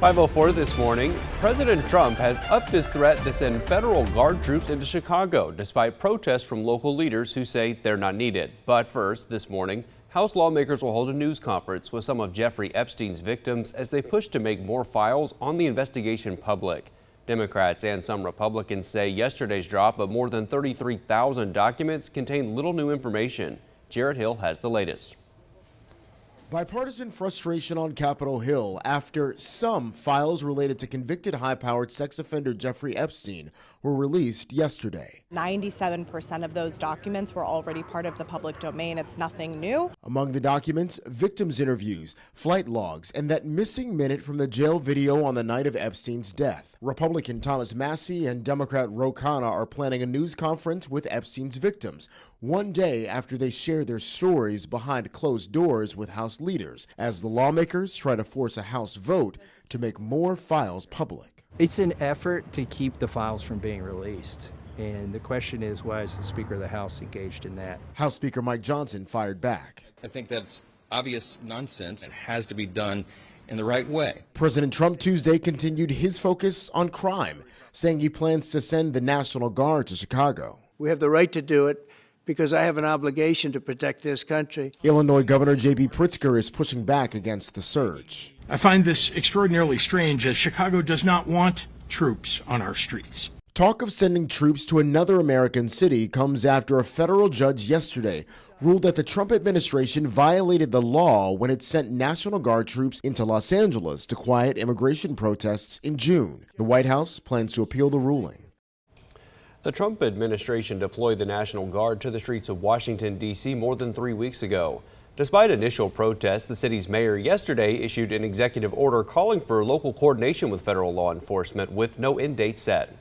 5:04 this morning, President Trump has upped his threat to send federal guard troops into Chicago, despite protests from local leaders who say they're not needed. But first, this morning, House lawmakers will hold a news conference with some of Jeffrey Epstein's victims as they push to make more files on the investigation public. Democrats and some Republicans say yesterday's drop of more than 33,000 documents contained little new information. Jared Hill has the latest. Bipartisan frustration on Capitol Hill after some files related to convicted high-powered sex offender Jeffrey Epstein were released yesterday. 97% of those documents were already part of the public domain. It's nothing new. Among the documents, victims' interviews, flight logs, and that missing minute from the jail video on the night of Epstein's death. Republican Thomas Massie and Democrat Ro Khanna are planning a news conference with Epstein's victims, one day after they share their stories behind closed doors with House leaders, as the lawmakers try to force a House vote to make more files public. It's an effort to keep the files from being released. And the question is, why is the Speaker of the House engaged in that? House Speaker Mike Johnson fired back. I think that's obvious nonsense. It has to be done in the right way. President Trump Tuesday continued his focus on crime, saying he plans to send the National Guard to Chicago. We have the right to do it because I have an obligation to protect this country. Illinois Governor J.B. Pritzker is pushing back against the surge. I find this extraordinarily strange, as Chicago does not want troops on our streets. Talk of sending troops to another American city comes after a federal judge yesterday ruled that the Trump administration violated the law when it sent National Guard troops into Los Angeles to quiet immigration protests in June. The White House plans to appeal the ruling. The Trump administration deployed the National Guard to the streets of Washington, D.C. more than 3 weeks ago. Despite initial protests, the city's mayor yesterday issued an executive order calling for local coordination with federal law enforcement with no end date set.